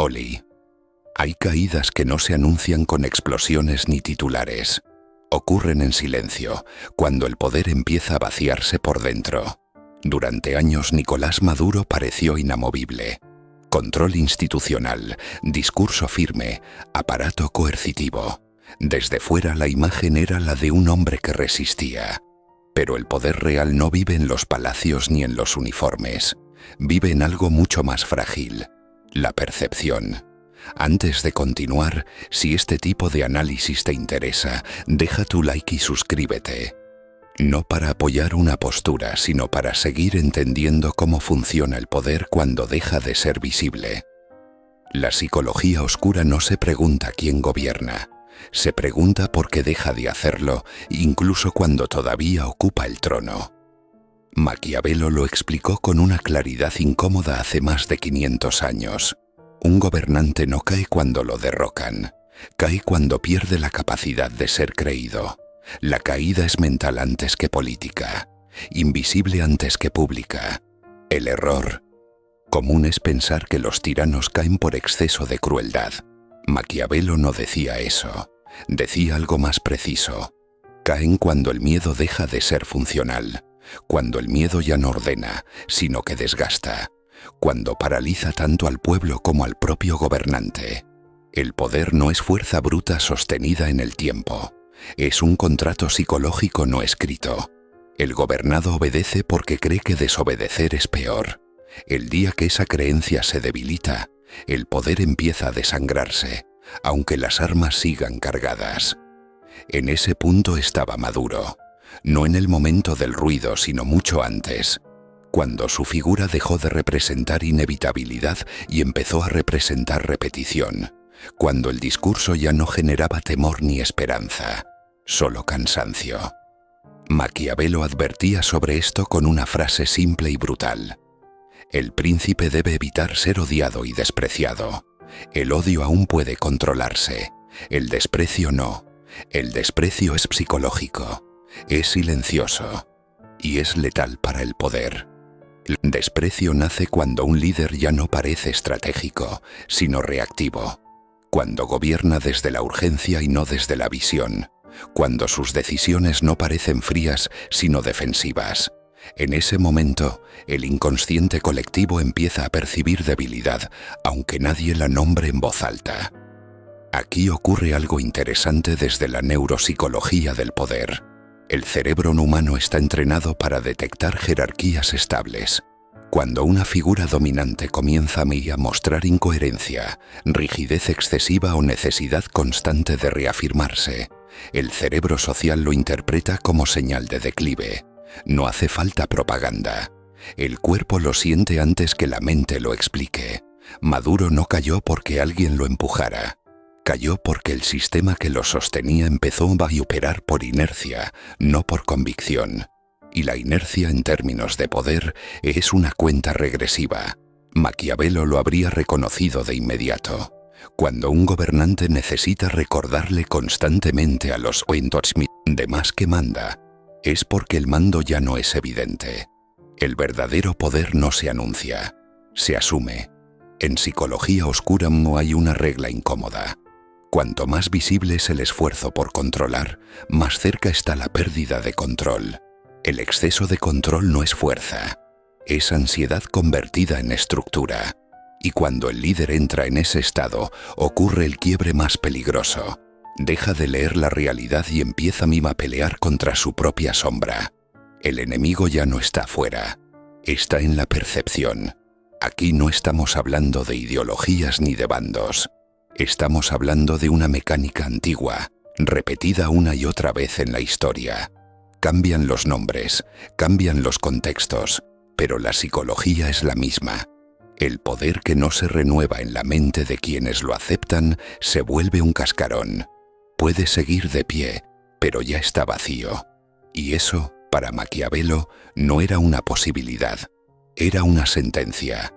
Oli. Hay caídas que no se anuncian con explosiones ni titulares. Ocurren en silencio, cuando el poder empieza a vaciarse por dentro. Durante años Nicolás Maduro pareció inamovible. Control institucional, discurso firme, aparato coercitivo. Desde fuera la imagen era la de un hombre que resistía. Pero el poder real no vive en los palacios ni en los uniformes. Vive en algo mucho más frágil: la percepción. Antes de continuar, si este tipo de análisis te interesa, deja tu like y suscríbete. No para apoyar una postura, sino para seguir entendiendo cómo funciona el poder cuando deja de ser visible. La psicología oscura no se pregunta quién gobierna, se pregunta por qué deja de hacerlo, incluso cuando todavía ocupa el trono. Maquiavelo lo explicó con una claridad incómoda hace más de 500 años. Un gobernante no cae cuando lo derrocan, cae cuando pierde la capacidad de ser creído. La caída es mental antes que política, invisible antes que pública. El error común es pensar que los tiranos caen por exceso de crueldad. Maquiavelo no decía eso, decía algo más preciso. Caen cuando el miedo deja de ser funcional, cuando el miedo ya no ordena, sino que desgasta, cuando paraliza tanto al pueblo como al propio gobernante. El poder no es fuerza bruta sostenida en el tiempo, es un contrato psicológico no escrito. El gobernado obedece porque cree que desobedecer es peor. El día que esa creencia se debilita, el poder empieza a desangrarse, aunque las armas sigan cargadas. En ese punto estaba Maduro, no en el momento del ruido, sino mucho antes, cuando su figura dejó de representar inevitabilidad y empezó a representar repetición, cuando el discurso ya no generaba temor ni esperanza, solo cansancio. Maquiavelo advertía sobre esto con una frase simple y brutal: el príncipe debe evitar ser odiado y despreciado. El odio aún puede controlarse, el desprecio no. El desprecio es psicológico, es silencioso y es letal para el poder. El desprecio nace cuando un líder ya no parece estratégico, sino reactivo, cuando gobierna desde la urgencia y no desde la visión, cuando sus decisiones no parecen frías, sino defensivas. En ese momento, el inconsciente colectivo empieza a percibir debilidad, aunque nadie la nombre en voz alta. Aquí ocurre algo interesante desde la neuropsicología del poder. El cerebro humano está entrenado para detectar jerarquías estables. Cuando una figura dominante comienza a mostrar incoherencia, rigidez excesiva o necesidad constante de reafirmarse, el cerebro social lo interpreta como señal de declive. No hace falta propaganda. El cuerpo lo siente antes que la mente lo explique. Maduro no cayó porque alguien lo empujara. Cayó porque el sistema que lo sostenía empezó a operar por inercia, no por convicción. Y la inercia en términos de poder es una cuenta regresiva. Maquiavelo lo habría reconocido de inmediato. Cuando un gobernante necesita recordarle constantemente a los demás que manda, es porque el mando ya no es evidente. El verdadero poder no se anuncia, se asume. En psicología oscura no hay una regla incómoda. Cuanto más visible es el esfuerzo por controlar, más cerca está la pérdida de control. El exceso de control no es fuerza, es ansiedad convertida en estructura. Y cuando el líder entra en ese estado, ocurre el quiebre más peligroso. Deja de leer la realidad y empieza a pelear contra su propia sombra. El enemigo ya no está afuera, está en la percepción. Aquí no estamos hablando de ideologías ni de bandos. Estamos hablando de una mecánica antigua, repetida una y otra vez en la historia. Cambian los nombres, cambian los contextos, pero la psicología es la misma. El poder que no se renueva en la mente de quienes lo aceptan se vuelve un cascarón. Puede seguir de pie, pero ya está vacío. Y eso, para Maquiavelo, no era una posibilidad, era una sentencia.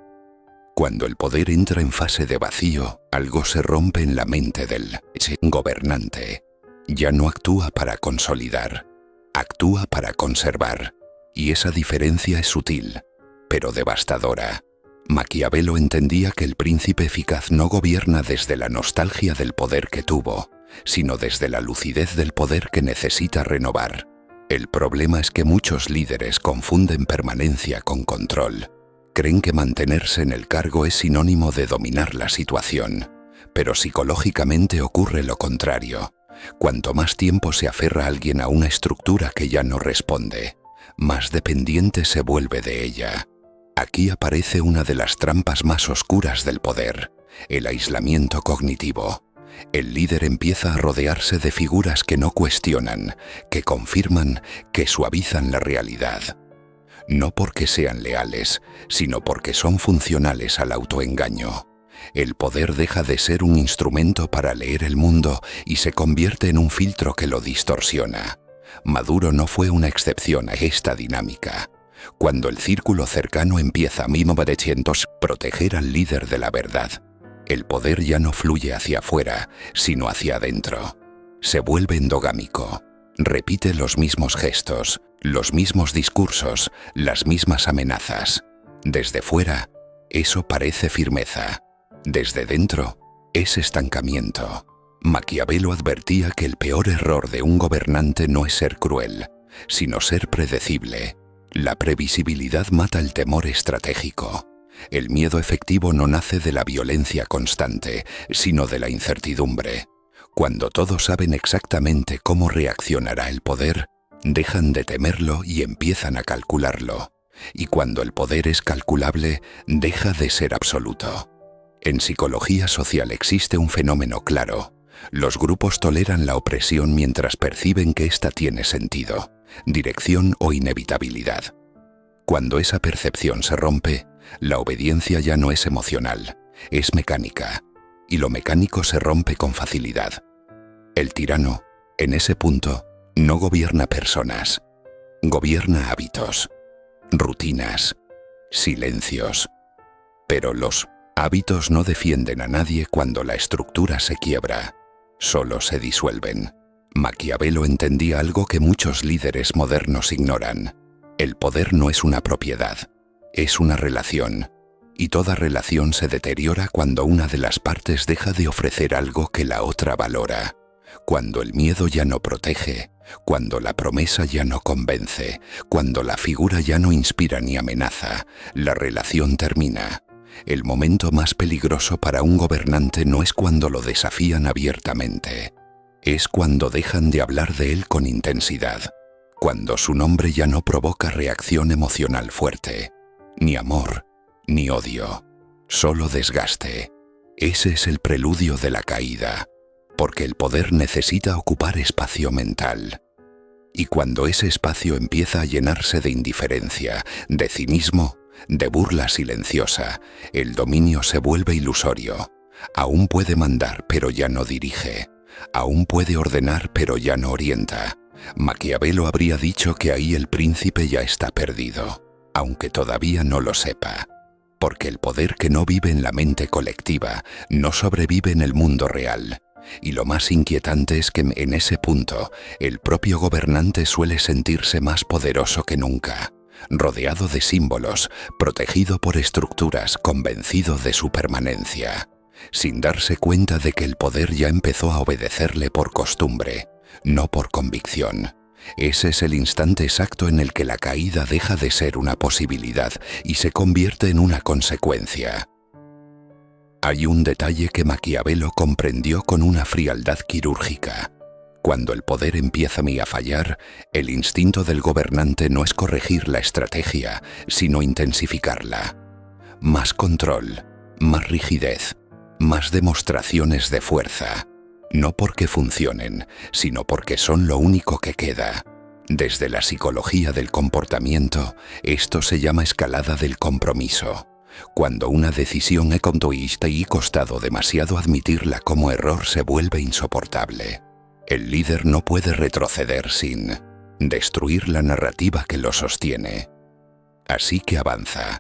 Cuando el poder entra en fase de vacío, algo se rompe en la mente del gobernante. Ya no actúa para consolidar, actúa para conservar. Y esa diferencia es sutil, pero devastadora. Maquiavelo entendía que el príncipe eficaz no gobierna desde la nostalgia del poder que tuvo, sino desde la lucidez del poder que necesita renovar. El problema es que muchos líderes confunden permanencia con control. Creen que mantenerse en el cargo es sinónimo de dominar la situación, pero psicológicamente ocurre lo contrario. Cuanto más tiempo se aferra alguien a una estructura que ya no responde, más dependiente se vuelve de ella. Aquí aparece una de las trampas más oscuras del poder, el aislamiento cognitivo. El líder empieza a rodearse de figuras que no cuestionan, que confirman, que suavizan la realidad. No porque sean leales, sino porque son funcionales al autoengaño. El poder deja de ser un instrumento para leer el mundo y se convierte en un filtro que lo distorsiona. Maduro no fue una excepción a esta dinámica. Cuando el círculo cercano empieza a 1900 proteger al líder de la verdad, el poder ya no fluye hacia afuera, sino hacia adentro. Se vuelve endogámico. Repite los mismos gestos, los mismos discursos, las mismas amenazas. Desde fuera, eso parece firmeza. Desde dentro, es estancamiento. Maquiavelo advertía que el peor error de un gobernante no es ser cruel, sino ser predecible. La previsibilidad mata el temor estratégico. El miedo efectivo no nace de la violencia constante, sino de la incertidumbre. Cuando todos saben exactamente cómo reaccionará el poder, dejan de temerlo y empiezan a calcularlo. Y cuando el poder es calculable, deja de ser absoluto. En psicología social existe un fenómeno claro. Los grupos toleran la opresión mientras perciben que ésta tiene sentido, dirección o inevitabilidad. Cuando esa percepción se rompe, la obediencia ya no es emocional, es mecánica, y lo mecánico se rompe con facilidad. El tirano, en ese punto, no gobierna personas, gobierna hábitos, rutinas, silencios. Pero los hábitos no defienden a nadie cuando la estructura se quiebra, solo se disuelven. Maquiavelo entendía algo que muchos líderes modernos ignoran. El poder no es una propiedad, es una relación, y toda relación se deteriora cuando una de las partes deja de ofrecer algo que la otra valora. Cuando el miedo ya no protege, cuando la promesa ya no convence, cuando la figura ya no inspira ni amenaza, la relación termina. El momento más peligroso para un gobernante no es cuando lo desafían abiertamente, es cuando dejan de hablar de él con intensidad, cuando su nombre ya no provoca reacción emocional fuerte, ni amor, ni odio, solo desgaste. Ese es el preludio de la caída, porque el poder necesita ocupar espacio mental. Y cuando ese espacio empieza a llenarse de indiferencia, de cinismo, de burla silenciosa, el dominio se vuelve ilusorio. Aún puede mandar, pero ya no dirige. Aún puede ordenar, pero ya no orienta. Maquiavelo habría dicho que ahí el príncipe ya está perdido, aunque todavía no lo sepa. Porque el poder que no vive en la mente colectiva no sobrevive en el mundo real. Y lo más inquietante es que en ese punto, el propio gobernante suele sentirse más poderoso que nunca, rodeado de símbolos, protegido por estructuras, convencido de su permanencia, sin darse cuenta de que el poder ya empezó a obedecerle por costumbre, no por convicción. Ese es el instante exacto en el que la caída deja de ser una posibilidad y se convierte en una consecuencia. Hay un detalle que Maquiavelo comprendió con una frialdad quirúrgica. Cuando el poder empieza a fallar, el instinto del gobernante no es corregir la estrategia, sino intensificarla. Más control, más rigidez, más demostraciones de fuerza. No porque funcionen, sino porque son lo único que queda. Desde la psicología del comportamiento, esto se llama escalada del compromiso. Cuando una decisión es egoísta y costado demasiado admitirla como error se vuelve insoportable. El líder no puede retroceder sin destruir la narrativa que lo sostiene. Así que avanza,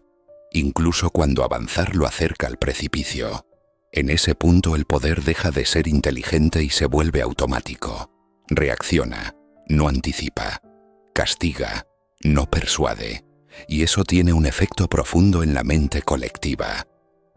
incluso cuando avanzar lo acerca al precipicio. En ese punto el poder deja de ser inteligente y se vuelve automático. Reacciona, no anticipa. Castiga, no persuade. Y eso tiene un efecto profundo en la mente colectiva.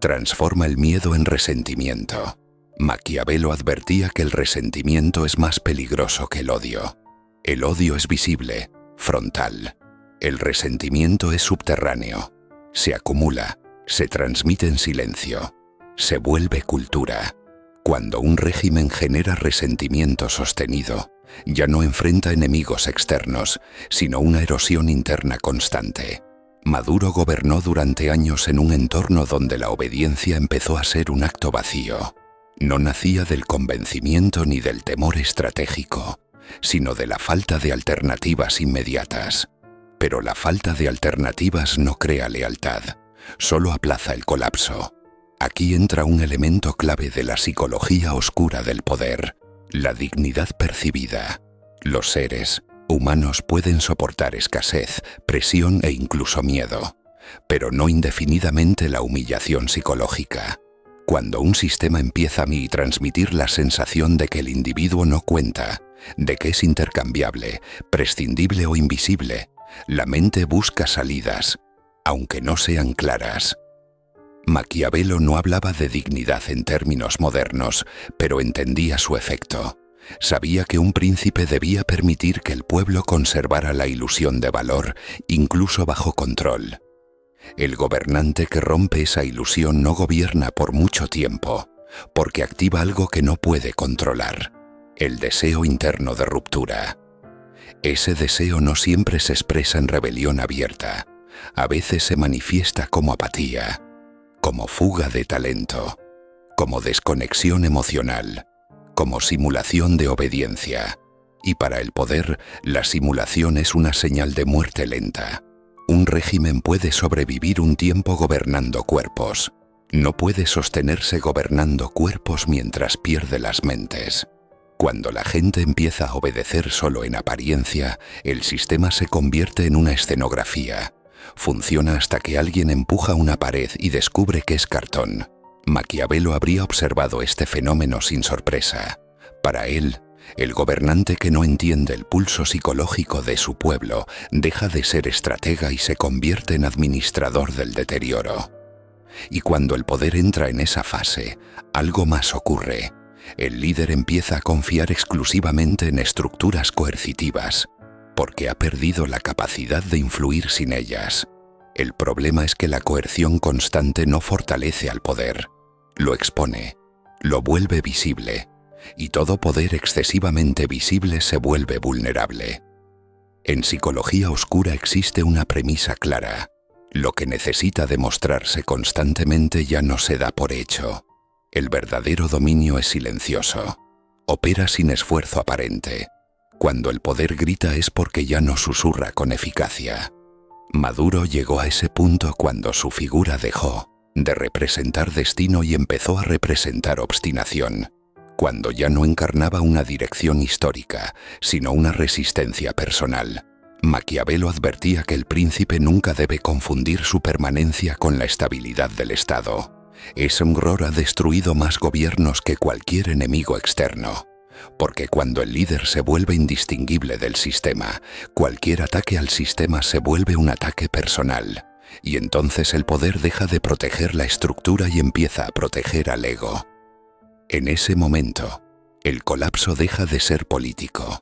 Transforma el miedo en resentimiento. Maquiavelo advertía que el resentimiento es más peligroso que el odio. El odio es visible, frontal. El resentimiento es subterráneo. Se acumula, se transmite en silencio. Se vuelve cultura. Cuando un régimen genera resentimiento sostenido, ya no enfrenta enemigos externos, sino una erosión interna constante. Maduro gobernó durante años en un entorno donde la obediencia empezó a ser un acto vacío. No nacía del convencimiento ni del temor estratégico, sino de la falta de alternativas inmediatas. Pero la falta de alternativas no crea lealtad, solo aplaza el colapso. Aquí entra un elemento clave de la psicología oscura del poder, la dignidad percibida. Los seres humanos pueden soportar escasez, presión e incluso miedo, pero no indefinidamente la humillación psicológica. Cuando un sistema empieza a transmitir la sensación de que el individuo no cuenta, de que es intercambiable, prescindible o invisible, la mente busca salidas, aunque no sean claras. Maquiavelo no hablaba de dignidad en términos modernos, pero entendía su efecto. Sabía que un príncipe debía permitir que el pueblo conservara la ilusión de valor, incluso bajo control. El gobernante que rompe esa ilusión no gobierna por mucho tiempo, porque activa algo que no puede controlar, el deseo interno de ruptura. Ese deseo no siempre se expresa en rebelión abierta, a veces se manifiesta como apatía, como fuga de talento, como desconexión emocional, como simulación de obediencia. Y para el poder, la simulación es una señal de muerte lenta. Un régimen puede sobrevivir un tiempo gobernando cuerpos. No puede sostenerse gobernando cuerpos mientras pierde las mentes. Cuando la gente empieza a obedecer solo en apariencia, el sistema se convierte en una escenografía. Funciona hasta que alguien empuja una pared y descubre que es cartón. Maquiavelo habría observado este fenómeno sin sorpresa. Para él, el gobernante que no entiende el pulso psicológico de su pueblo deja de ser estratega y se convierte en administrador del deterioro. Y cuando el poder entra en esa fase, algo más ocurre. El líder empieza a confiar exclusivamente en estructuras coercitivas, porque ha perdido la capacidad de influir sin ellas. El problema es que la coerción constante no fortalece al poder, lo expone, lo vuelve visible, y todo poder excesivamente visible se vuelve vulnerable. En psicología oscura existe una premisa clara: lo que necesita demostrarse constantemente ya no se da por hecho. El verdadero dominio es silencioso, opera sin esfuerzo aparente. Cuando el poder grita es porque ya no susurra con eficacia. Maduro llegó a ese punto cuando su figura dejó de representar destino y empezó a representar obstinación, cuando ya no encarnaba una dirección histórica, sino una resistencia personal. Maquiavelo advertía que el príncipe nunca debe confundir su permanencia con la estabilidad del Estado. Ese horror ha destruido más gobiernos que cualquier enemigo externo. Porque cuando el líder se vuelve indistinguible del sistema, cualquier ataque al sistema se vuelve un ataque personal, y entonces el poder deja de proteger la estructura y empieza a proteger al ego. En ese momento, el colapso deja de ser político,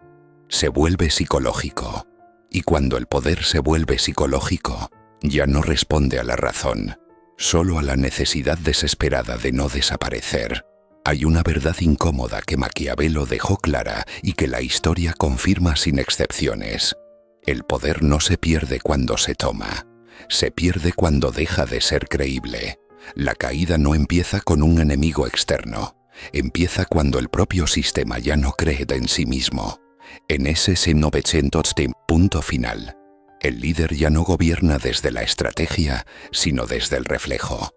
se vuelve psicológico, y cuando el poder se vuelve psicológico, ya no responde a la razón, solo a la necesidad desesperada de no desaparecer. Hay una verdad incómoda que Maquiavelo dejó clara y que la historia confirma sin excepciones. El poder no se pierde cuando se toma, se pierde cuando deja de ser creíble. La caída no empieza con un enemigo externo, empieza cuando el propio sistema ya no cree en sí mismo. En ese 1900 punto final, el líder ya no gobierna desde la estrategia, sino desde el reflejo.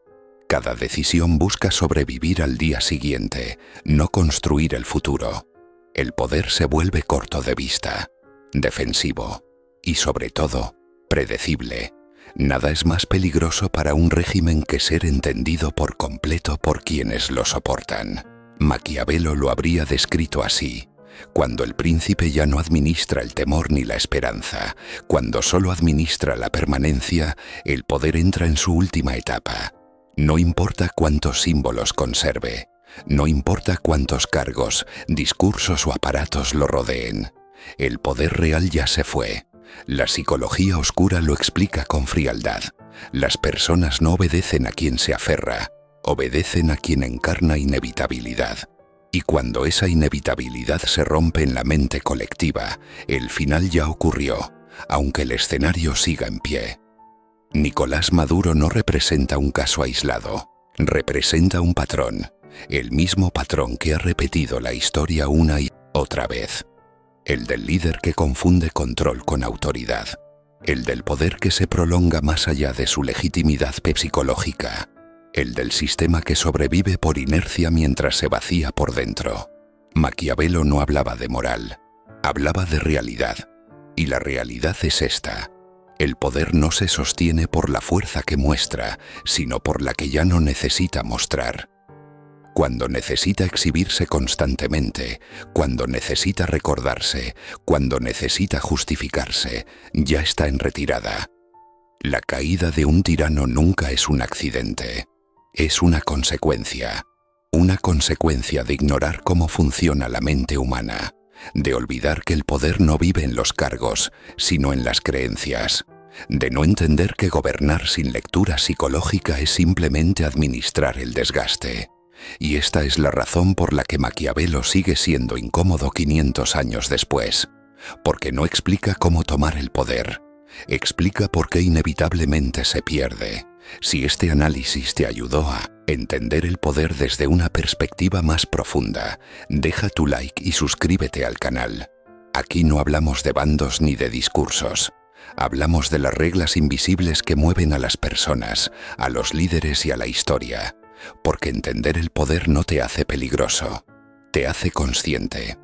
Cada decisión busca sobrevivir al día siguiente, no construir el futuro. El poder se vuelve corto de vista, defensivo y, sobre todo, predecible. Nada es más peligroso para un régimen que ser entendido por completo por quienes lo soportan. Maquiavelo lo habría descrito así: cuando el príncipe ya no administra el temor ni la esperanza, cuando solo administra la permanencia, el poder entra en su última etapa. No importa cuántos símbolos conserve, no importa cuántos cargos, discursos o aparatos lo rodeen, el poder real ya se fue. La psicología oscura lo explica con frialdad. Las personas no obedecen a quien se aferra, obedecen a quien encarna inevitabilidad. Y cuando esa inevitabilidad se rompe en la mente colectiva, el final ya ocurrió, aunque el escenario siga en pie. Nicolás Maduro no representa un caso aislado, representa un patrón, el mismo patrón que ha repetido la historia una y otra vez. El del líder que confunde control con autoridad, el del poder que se prolonga más allá de su legitimidad psicológica, el del sistema que sobrevive por inercia mientras se vacía por dentro. Maquiavelo no hablaba de moral, hablaba de realidad, y la realidad es esta. El poder no se sostiene por la fuerza que muestra, sino por la que ya no necesita mostrar. Cuando necesita exhibirse constantemente, cuando necesita recordarse, cuando necesita justificarse, ya está en retirada. La caída de un tirano nunca es un accidente, es una consecuencia de ignorar cómo funciona la mente humana, de olvidar que el poder no vive en los cargos, sino en las creencias, de no entender que gobernar sin lectura psicológica es simplemente administrar el desgaste. Y esta es la razón por la que Maquiavelo sigue siendo incómodo 500 años después, porque no explica cómo tomar el poder, explica por qué inevitablemente se pierde. Si este análisis te ayudó a entender el poder desde una perspectiva más profunda, deja tu like y suscríbete al canal. Aquí no hablamos de bandos ni de discursos, hablamos de las reglas invisibles que mueven a las personas, a los líderes y a la historia. Porque entender el poder no te hace peligroso, te hace consciente.